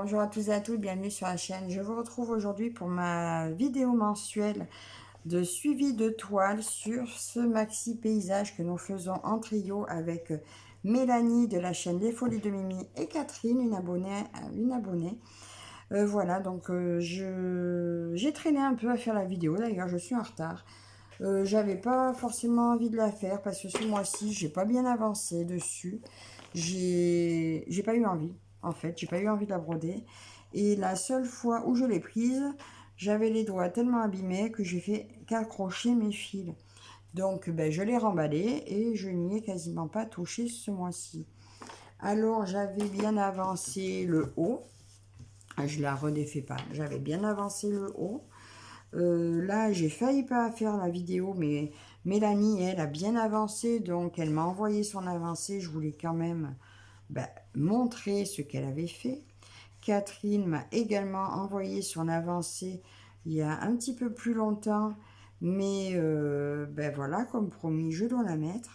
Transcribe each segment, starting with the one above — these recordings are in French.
bonjour à tous et à toutes, bienvenue sur la chaîne. Je vous retrouve aujourd'hui pour ma vidéo mensuelle de suivi de toile sur ce maxi paysage que nous faisons en trio avec Mélanie de la chaîne Les Folies de Mimi et Catherine, une abonnée. Voilà, donc j'ai traîné un peu à faire la vidéo, d'ailleurs je suis en retard. J'avais pas forcément envie de la faire parce que ce mois-ci, j'ai pas bien avancé dessus. J'ai pas eu envie, en fait, j'ai pas eu envie de la broder. Et la seule fois où je l'ai prise, j'avais les doigts tellement abîmés que j'ai fait qu'accrocher mes fils. Donc, ben, je l'ai remballée et je n'y ai quasiment pas touché ce mois-ci. Alors, j'avais bien avancé le haut. Je la redéfais pas. J'avais bien avancé le haut. Là, j'ai failli pas faire la vidéo, mais Mélanie, elle, a bien avancé, donc elle m'a envoyé son avancée. Je voulais quand même montrer ce qu'elle avait fait. Catherine m'a également envoyé son avancée il y a un petit peu plus longtemps, mais voilà, comme promis, je dois la mettre.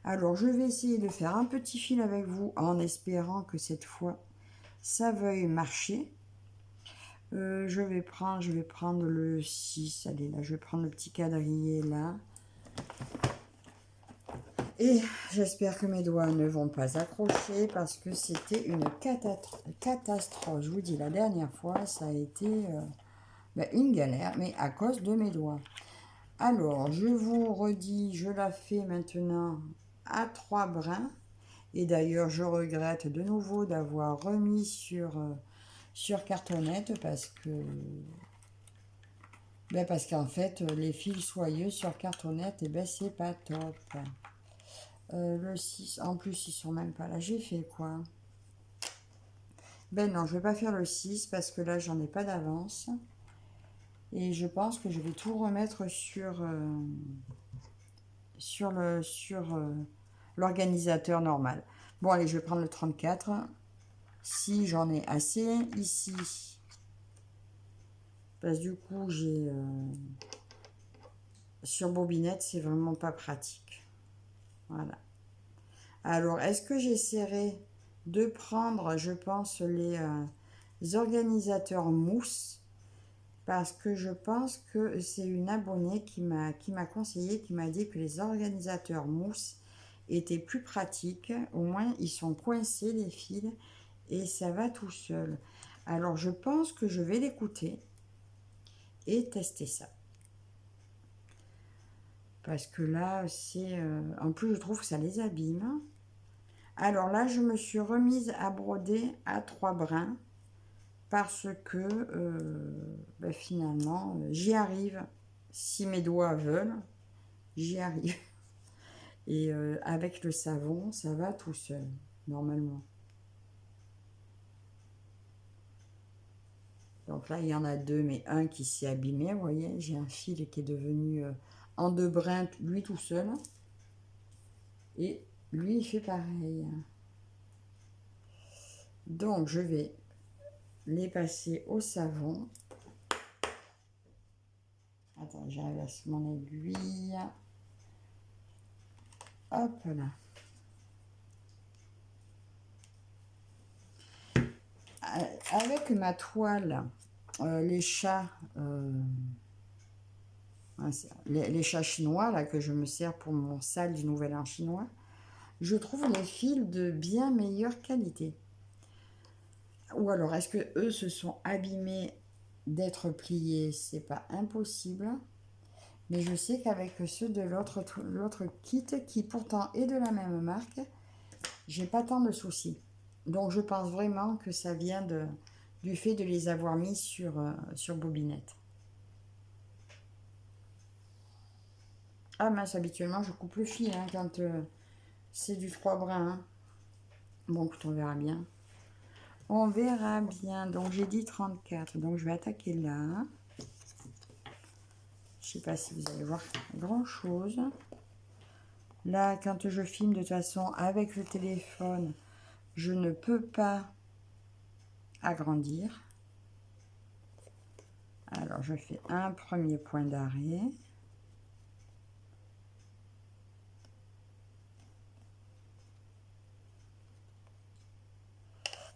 Alors, je vais essayer de faire un petit fil avec vous en espérant que cette fois, ça veuille marcher. Je vais prendre le 6, allez là, je vais prendre le petit quadrillé là. Et j'espère que mes doigts ne vont pas accrocher parce que c'était une catastrophe. Je vous dis, la dernière fois, ça a été une galère, mais à cause de mes doigts. Alors, je vous redis, je la fais maintenant à 3 brins. Et d'ailleurs, je regrette de nouveau d'avoir remis sur cartonnette parce qu'en fait, les fils soyeux sur cartonnette, c'est pas top. Le 6, en plus, ils sont même pas là. J'ai fait quoi? Ben non, je vais pas faire le 6 parce que là, j'en ai pas d'avance. Et je pense que je vais tout remettre sur l'organisateur normal. Bon, allez, je vais prendre le 34. Si j'en ai assez ici. Parce que du coup, j'ai... sur bobinette, c'est vraiment pas pratique. Voilà. Alors, est-ce que j'essaierai de prendre, je pense, les organisateurs mousse? Parce que je pense que c'est une abonnée qui m'a conseillé, qui m'a dit que les organisateurs mousse étaient plus pratiques. Au moins, ils sont coincés, les fils, et ça va tout seul. Alors, je pense que je vais l'écouter et tester ça. Parce que là, c'est... en plus, je trouve que ça les abîme. Alors là, je me suis remise à broder à 3 brins. Parce que finalement, j'y arrive. Si mes doigts veulent, j'y arrive. Et avec le savon, ça va tout seul, normalement. Donc là, il y en a deux, mais un qui s'est abîmé, vous voyez. J'ai un fil qui est devenu en 2 brins, lui tout seul. Et lui, il fait pareil. Donc, je vais les passer au savon. Attends, j'arrive à mon aiguille. Hop là. Avec ma toile, les chats, les chats chinois là, que je me sers pour mon salle du Nouvel An chinois, je trouve les fils de bien meilleure qualité. Ou alors, est-ce que eux se sont abîmés d'être pliés? C'est pas impossible. Mais je sais qu'avec ceux de l'autre kit, qui pourtant est de la même marque, j'ai pas tant de soucis. Donc je pense vraiment que ça vient du fait de les avoir mis sur bobinette. Ah mince, habituellement je coupe le fil quand c'est du 3 brins. Hein. Bon, écoute, on verra bien. On verra bien. Donc j'ai dit 34. Donc je vais attaquer là. Je sais pas si vous allez voir grand chose. Là, quand je filme de toute façon avec le téléphone, je ne peux pas agrandir. Alors je fais un premier point d'arrêt.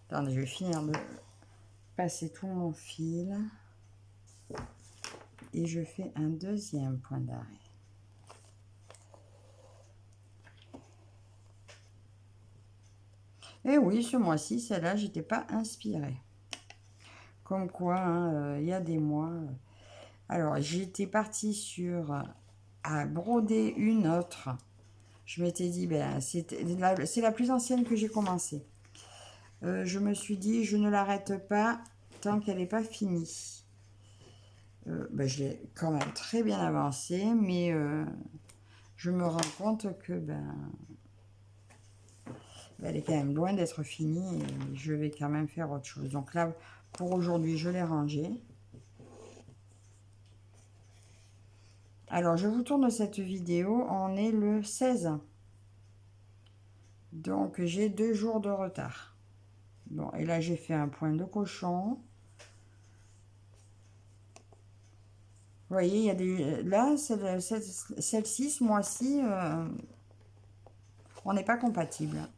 Attendez, je vais finir passer tout mon fil. Et je fais un deuxième point d'arrêt. Et oui, ce mois-ci, celle-là, j'étais pas inspirée. Comme quoi, hein, il y a des mois. Alors, j'étais partie sur à broder une autre. Je m'étais dit, ben, c'est la plus ancienne que j'ai commencé. Je me suis dit, je ne l'arrête pas tant qu'elle n'est pas finie. Ben, je l'ai quand même très bien avancé, mais je me rends compte que elle est quand même loin d'être finie et je vais quand même faire autre chose. Donc là, pour aujourd'hui, je l'ai rangée. Alors, je vous tourne cette vidéo. On est le 16. Donc, j'ai 2 jours de retard. Bon, et là, j'ai fait un point de cochon. Vous voyez, il y a des... Là, celle-ci, ce mois-ci, on n'est pas compatible.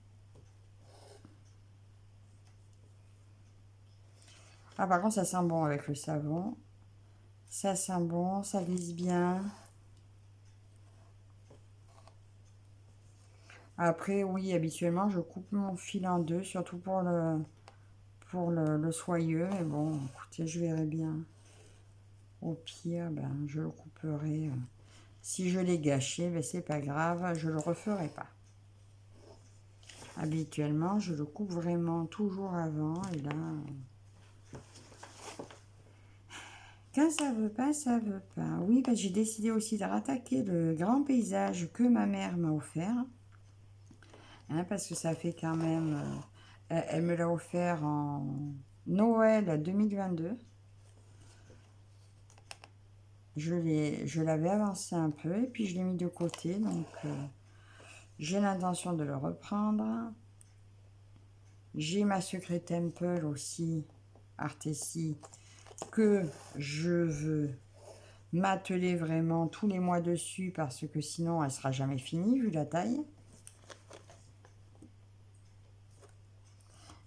Ah, par contre, ça sent bon avec le savon. Ça sent bon, ça glisse bien. Après, oui, habituellement, je coupe mon fil en deux, surtout pour le soyeux. Mais bon, écoutez, je verrai bien. Au pire, ben, je le couperai. Si je l'ai gâché, ben, c'est pas grave, je le referai pas. Habituellement, je le coupe vraiment toujours avant. Et là, quand ça veut pas, ça veut pas. Oui, ben, j'ai décidé aussi de rattaquer le grand paysage que ma mère m'a offert. Hein, parce que ça fait quand même... elle me l'a offert en Noël 2022. Je l'avais avancé un peu et puis je l'ai mis de côté. Donc, j'ai l'intention de le reprendre. J'ai ma Secret Temple aussi, Artessi, que je veux m'atteler vraiment tous les mois dessus parce que sinon elle sera jamais finie vu la taille.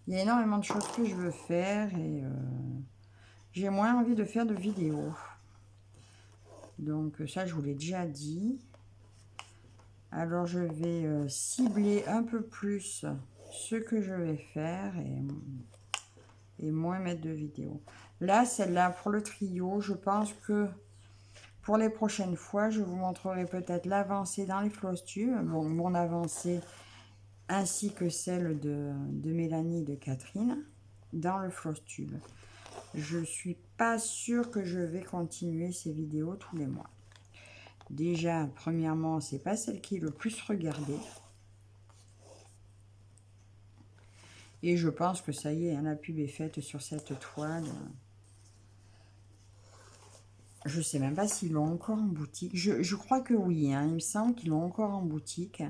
Il y a énormément de choses que je veux faire et j'ai moins envie de faire de vidéos. Donc ça, je vous l'ai déjà dit. Alors je vais cibler un peu plus ce que je vais faire et moins mettre de vidéos. Là, celle-là, pour le trio, je pense que pour les prochaines fois, je vous montrerai peut-être l'avancée dans les floss tubes. Bon, mon avancée ainsi que celle de Mélanie et de Catherine dans le floss tube. Je suis pas sûre que je vais continuer ces vidéos tous les mois. Déjà, premièrement, c'est pas celle qui est le plus regardée. Et je pense que ça y est, hein, la pub est faite sur cette toile. Je sais même pas s'ils l'ont encore en boutique. Je crois que oui, hein, il me semble qu'ils l'ont encore en boutique.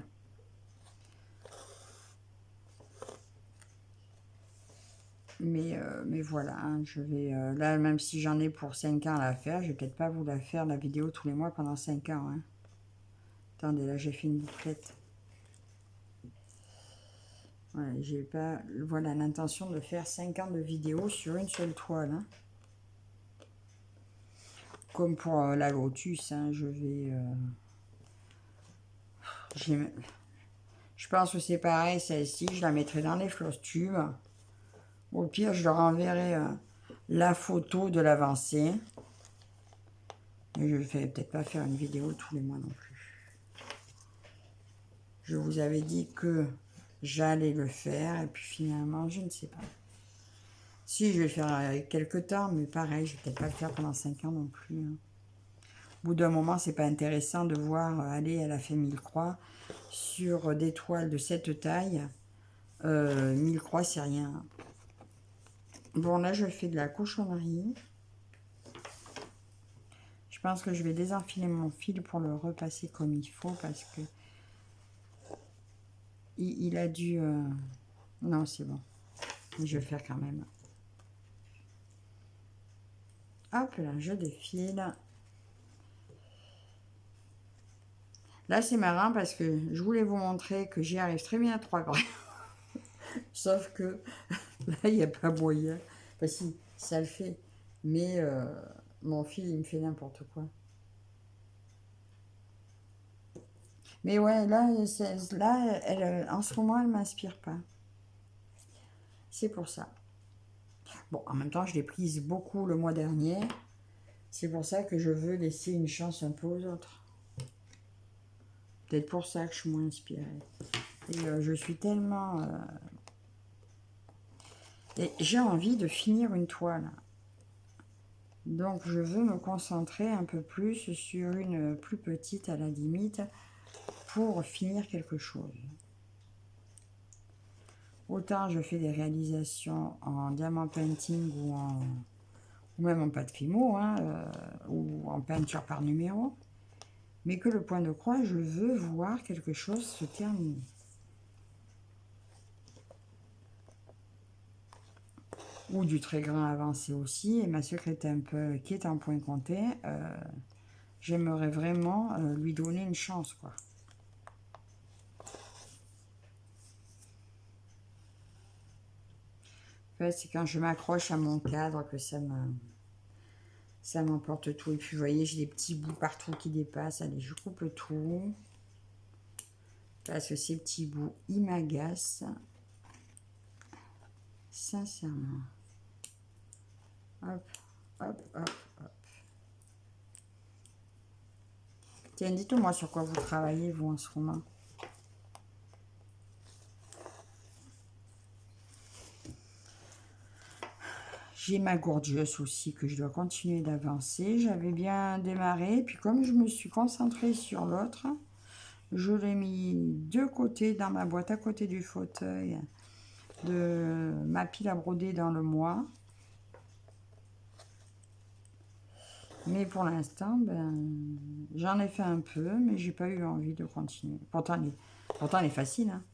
Mais voilà, hein, je vais... là, même si j'en ai pour 5 ans à la faire, je vais peut-être pas vous la faire, la vidéo, tous les mois pendant 5 ans. Hein. Attendez, là, j'ai fait une bouclette. Ouais, j'ai pas... Voilà, l'intention de faire 5 ans de vidéo sur une seule toile. Hein. Comme pour la Lotus, hein, je vais... je pense que c'est pareil, celle-ci, je la mettrai dans les floss tubes. Au pire, je leur enverrai la photo de l'avancée. Et je ne vais peut-être pas faire une vidéo tous les mois non plus. Je vous avais dit que j'allais le faire. Et puis finalement, je ne sais pas. Si, je vais le faire avec quelques temps. Mais pareil, je ne vais peut-être pas le faire pendant 5 ans non plus. Hein. Au bout d'un moment, c'est pas intéressant de voir aller, elle a fait 1000 croix sur des toiles de cette taille. 1000 croix, c'est rien. Bon, là, je fais de la cochonnerie. Je pense que je vais désenfiler mon fil pour le repasser comme il faut parce que il a dû... Non, c'est bon. Je vais le faire quand même. Hop là, je défile. Là, c'est marrant parce que je voulais vous montrer que j'y arrive très bien à 3 grammes. Sauf que là, il n'y a pas moyen. Enfin, ça le fait. Mais mon fil, il me fait n'importe quoi. Mais ouais, là en ce moment, elle m'inspire pas. C'est pour ça. Bon, en même temps, je l'ai prise beaucoup le mois dernier. C'est pour ça que je veux laisser une chance un peu aux autres. Peut-être pour ça que je suis moins inspirée. Et je suis tellement... Et j'ai envie de finir une toile. Donc, je veux me concentrer un peu plus sur une plus petite à la limite pour finir quelque chose. Autant je fais des réalisations en diamant painting ou même en pâte Fimo, hein, ou en peinture par numéro. Mais que le point de croix, je veux voir quelque chose se terminer. Ou du trait grain avancé aussi. Et ma secrétaire un peu qui est en point compté, j'aimerais vraiment lui donner une chance, quoi. En fait, c'est quand je m'accroche à mon cadre que ça m'emporte tout. Et puis, vous voyez, j'ai des petits bouts partout qui dépassent. Allez, je coupe tout. Parce que ces petits bouts, ils m'agacent. Sincèrement. Hop, hop, hop, hop. Tiens, dites-moi sur quoi vous travaillez, vous, en ce moment. J'ai ma gorgeous aussi que je dois continuer d'avancer. J'avais bien démarré, puis comme je me suis concentrée sur l'autre, je l'ai mis de côté dans ma boîte à côté du fauteuil de ma pile à broder dans le mois. Mais pour l'instant, ben, j'en ai fait un peu, mais j'ai pas eu envie de continuer. Pourtant, elle est facile, hein.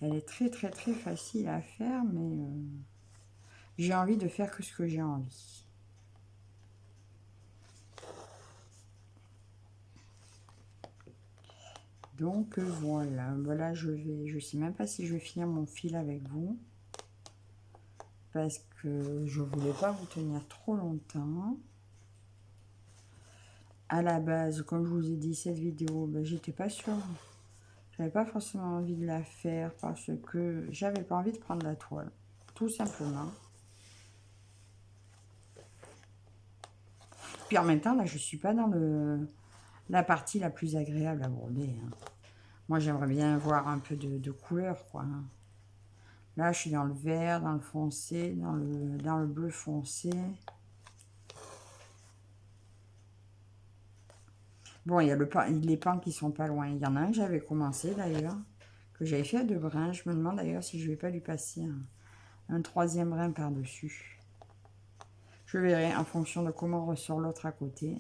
Elle est très très très facile à faire, mais j'ai envie de faire que ce que j'ai envie. Donc voilà, je sais même pas si je vais finir mon fil avec vous. Parce que je voulais pas vous tenir trop longtemps. À la base, comme je vous ai dit, cette vidéo, ben, j'étais pas sûre. J'avais pas forcément envie de la faire parce que j'avais pas envie de prendre la toile. Tout simplement. Puis en même temps, là, je suis pas dans la partie la plus agréable à broder, hein. Moi, j'aimerais bien avoir un peu de couleur, quoi, hein. Là, je suis dans le vert, dans le foncé, dans le bleu foncé. Bon, il y a les pans qui sont pas loin. Il y en a un que j'avais commencé d'ailleurs, que j'avais fait à 2 brins. Je me demande d'ailleurs si je vais pas lui passer un troisième brin par-dessus. Je verrai en fonction de comment ressort l'autre à côté.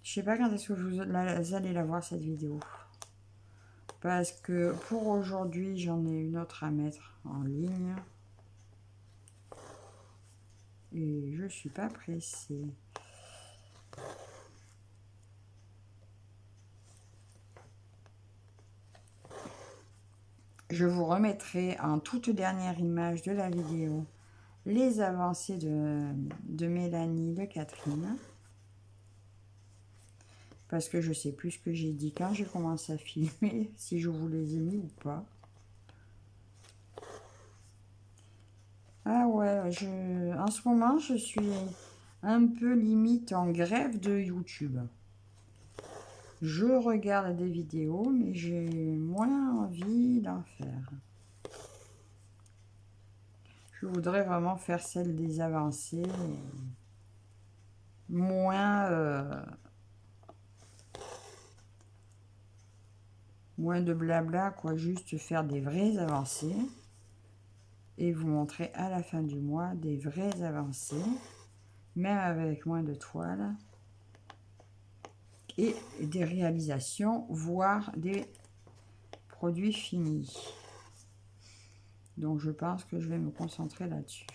Je sais pas quand est-ce que vous allez la voir cette vidéo. Parce que pour aujourd'hui, j'en ai une autre à mettre en ligne. Et je suis pas pressée. Je vous remettrai en toute dernière image de la vidéo les avancées de Mélanie, de Catherine. Parce que je sais plus ce que j'ai dit quand j'ai commencé à filmer, si je vous les ai mis ou pas. Ah ouais, en ce moment, je suis un peu limite en grève de YouTube. Je regarde des vidéos, mais j'ai moins envie d'en faire. Je voudrais vraiment faire celle des avancées. Moins de blabla, quoi. Juste faire des vraies avancées. Et vous montrer à la fin du mois des vraies avancées. Même avec moins de toiles. Et des réalisations, voire des produits finis. Donc je pense que je vais me concentrer là-dessus.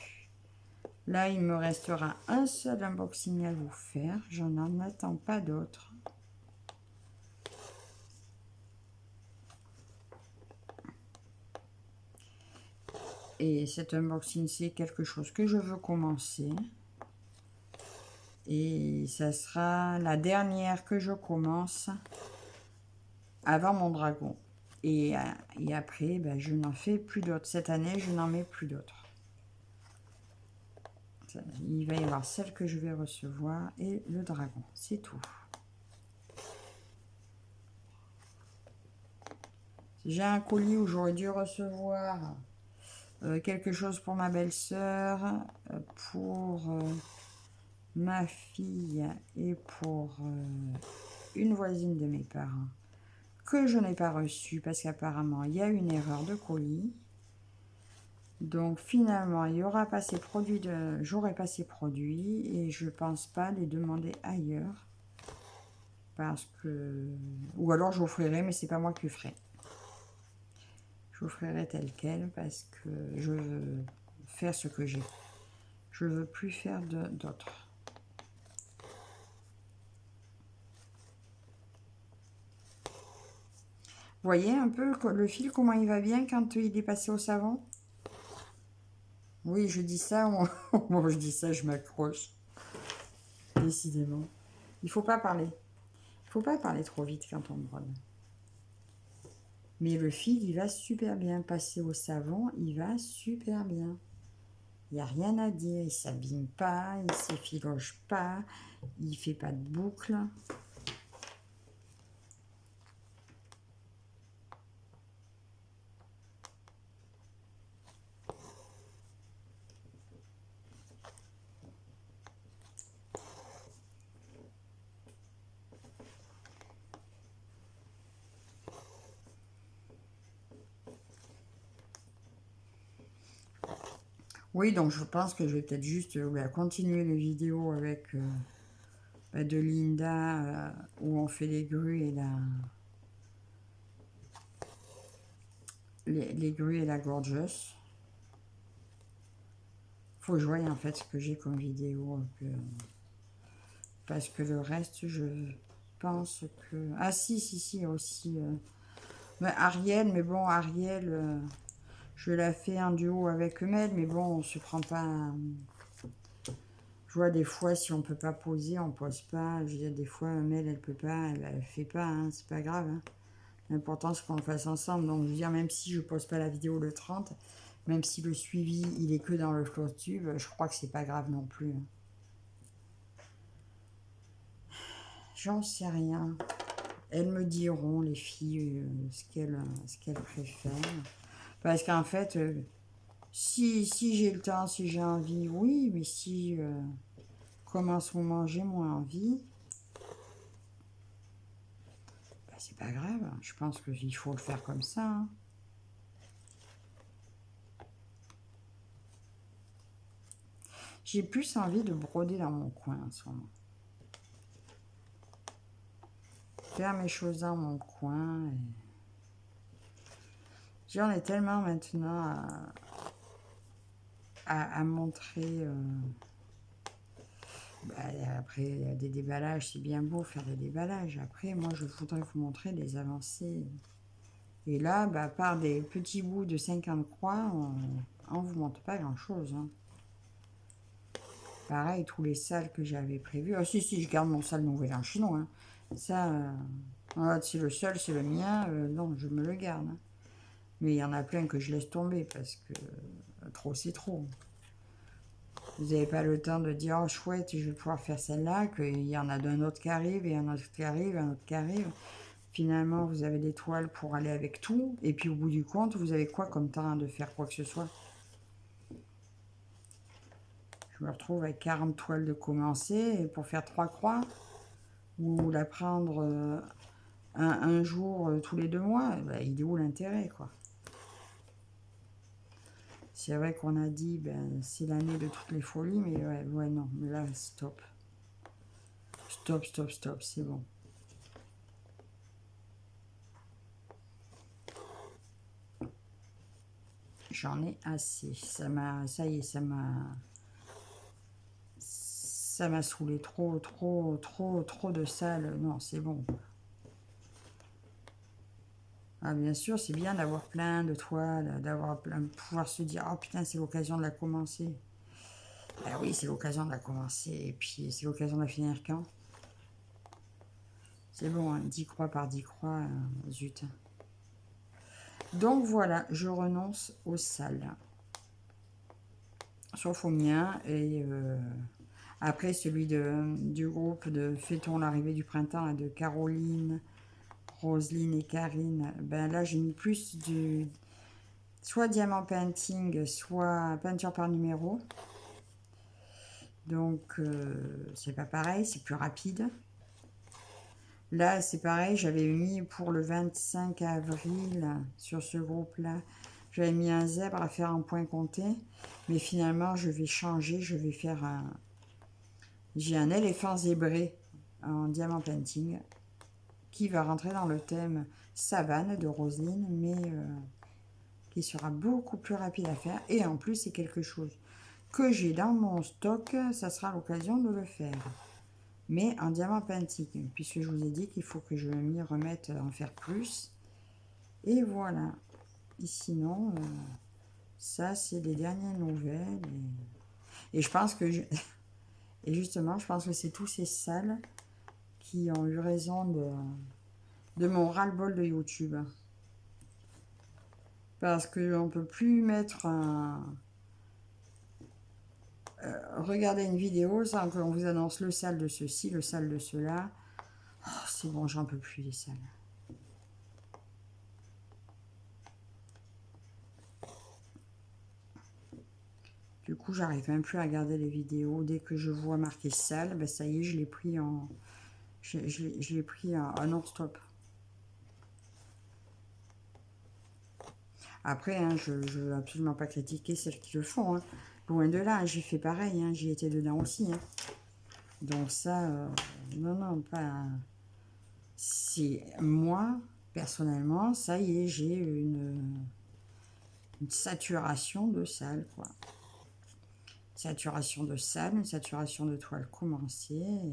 Là, il me restera un seul unboxing à vous faire. Je n'en attends pas d'autres. Et cet unboxing, c'est quelque chose que je veux commencer. Et ça sera la dernière que je commence avant mon dragon. Et après, ben, je n'en fais plus d'autres. Cette année, je n'en mets plus d'autres. Il va y avoir celle que je vais recevoir et le dragon. C'est tout. J'ai un colis où j'aurais dû recevoir quelque chose pour ma belle-sœur, pour ma fille et pour une voisine de mes parents, que je n'ai pas reçu parce qu'apparemment il y a une erreur de colis. Donc finalement il y aura pas ces produits, j'aurai pas ces produits et je pense pas les demander ailleurs parce que, ou alors j'offrirai, mais c'est pas moi qui ferai. J'offrirai tel quel parce que je veux faire ce que j'ai. Je veux plus faire d'autres. Vous voyez un peu le fil, comment il va bien quand il est passé au savon? Oui, je dis ça, moi je dis ça, je m'accroche. Décidément. Il faut pas parler. Il faut pas parler trop vite quand on brode. Mais le fil, il va super bien. Passer au savon, il va super bien. Il n'y a rien à dire. Il ne s'abîme pas, il ne s'effiloche pas, il ne fait pas de boucle. Oui, donc je pense que je vais peut-être juste continuer les vidéos avec de Linda où on fait les grues et les grues et la gorgeous. Faut que je voie en fait ce que j'ai comme vidéo parce que le reste je pense que... Ah si aussi Ariel, mais bon Ariel je la fais en duo avec Mel, mais bon on se prend pas... Je vois des fois si on peut pas poser, on pose pas. Je veux dire des fois Mel elle peut pas, elle fait pas, hein, c'est pas grave. Hein. L'important c'est qu'on le fasse ensemble. Donc je veux dire même si je pose pas la vidéo le 30, même si le suivi il est que dans le Flowtube, je crois que c'est pas grave non plus. Hein. J'en sais rien. Elles me diront, les filles, ce qu'elles préfèrent. Parce qu'en fait, si j'ai le temps, si j'ai envie, oui, mais si, comme en ce moment, j'ai moins envie, bah, c'est pas grave. Je pense qu'il faut le faire comme ça. Hein. J'ai plus envie de broder dans mon coin en ce moment. Faire mes choses dans mon coin. J'en ai tellement maintenant à montrer. Bah, après, il y a des déballages, c'est bien beau faire des déballages. Après, moi, je voudrais vous montrer des avancées. Et là, bah, par des petits bouts de 50 croix, on ne vous montre pas grand-chose. Hein. Pareil, tous les salles que j'avais prévus. Ah si, je garde mon salle nouvel an chinois. Hein. Ça, c'est le seul, c'est le mien. Non, je me le garde. Hein. Mais il y en a plein que je laisse tomber parce que trop, c'est trop. Vous n'avez pas le temps de dire, oh chouette, je vais pouvoir faire celle-là, qu'il y en a d'un autre qui arrive, et un autre qui arrive, un autre qui arrive. Finalement, vous avez des toiles pour aller avec tout, et puis au bout du compte, vous avez quoi comme temps de faire quoi que ce soit? Je me retrouve avec 40 toiles de commencer pour faire 3 croix, ou la prendre un jour tous les 2 mois, ben, il est où l'intérêt, quoi? C'est vrai qu'on a dit, ben, c'est l'année de toutes les folies, mais ouais, non, mais là, stop. Stop, c'est bon. J'en ai assez. Ça y est, ça m'a saoulé. Trop de salles. Non, c'est bon. Ah, bien sûr, c'est bien d'avoir plein de toiles, de pouvoir se dire, oh putain, c'est l'occasion de la commencer. Ah oui, c'est l'occasion de la commencer. Et puis, c'est l'occasion de la finir quand? C'est bon, hein, 10 croix par 10 croix, zut. Donc voilà, je renonce aux salles. Sauf au mien. Et après, celui du groupe de Fêtons l'arrivée du printemps, là, de Caroline, Roselyne et Karine. Ben là, j'ai mis plus du... soit diamant painting, soit peinture par numéro. Donc, c'est pas pareil, c'est plus rapide. Là, c'est pareil, j'avais mis pour le 25 avril, sur ce groupe-là, j'avais mis un zèbre à faire en point compté. Mais finalement, je vais changer, je vais faire un... J'ai un éléphant zébré en diamant painting qui va rentrer dans le thème savane de Roselyne, mais qui sera beaucoup plus rapide à faire. Et en plus, c'est quelque chose que j'ai dans mon stock, ça sera l'occasion de le faire. Mais en diamant painting, puisque je vous ai dit qu'il faut que je m'y remette à en faire plus. Et voilà. Et sinon, ça, c'est les dernières nouvelles. Et je pense que... Et justement, je pense que c'est tous ces salles qui ont eu raison de mon ras-le-bol de YouTube. Parce qu'on ne peut plus mettre regarder une vidéo sans qu'on vous annonce le salle de ceci, le salle de cela. Oh, c'est bon, j'en peux plus les salles. Du coup, j'arrive même plus à regarder les vidéos. Dès que je vois marqué salle, ben ça y est, je l'ai pris en... Je l'ai pris en non-stop. Après, hein, je ne veux absolument pas critiquer celles qui le font. Hein. Loin de là, j'ai fait pareil. Hein, j'y étais dedans aussi. Hein. Donc ça, non, pas... C'est moi, personnellement, ça y est, j'ai une saturation de salle, quoi. Saturation de salle, une saturation de toile commencée.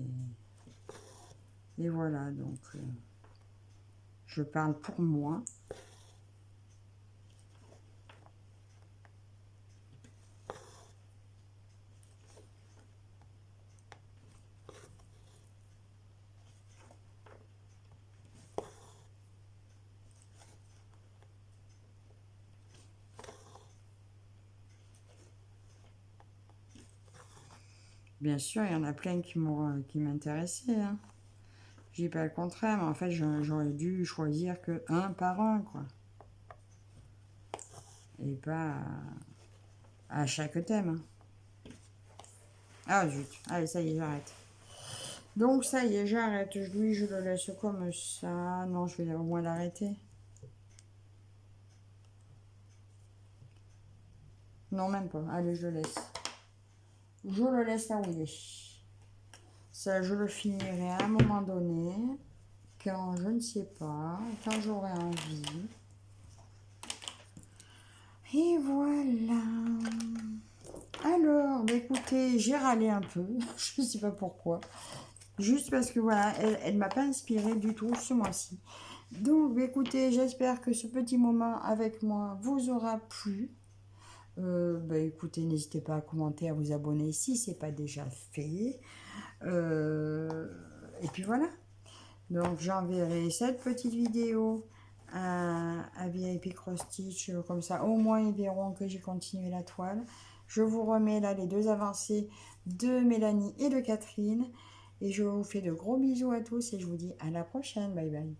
Et voilà, donc je parle pour moi. Bien sûr, il y en a plein qui m'intéressaient. Hein. Je dis pas le contraire, mais en fait, j'aurais dû choisir que un par un, quoi. Et pas à chaque thème. Hein. Ah zut, allez, ça y est, j'arrête. Donc ça y est, j'arrête. Lui, je le laisse comme ça. Non, je vais au moins l'arrêter. Non, même pas. Allez, je le laisse. Je le laisse là où il est. Ça, je le finirai à un moment donné. Quand je ne sais pas. Quand j'aurai envie. Et voilà. Alors, bah écoutez, j'ai râlé un peu. Je ne sais pas pourquoi. Juste parce que voilà, elle ne m'a pas inspiré du tout ce mois-ci. Donc, bah écoutez, j'espère que ce petit moment avec moi vous aura plu. Bah écoutez, n'hésitez pas à commenter, à vous abonner si ce n'est pas déjà fait. Et puis voilà. Donc j'enverrai cette petite vidéo à VIP Cross Stitch, comme ça au moins ils verront que j'ai continué la toile. Je vous remets là les deux avancées de Mélanie et de Catherine. Et je vous fais de gros bisous à tous et je vous dis à la prochaine. Bye bye.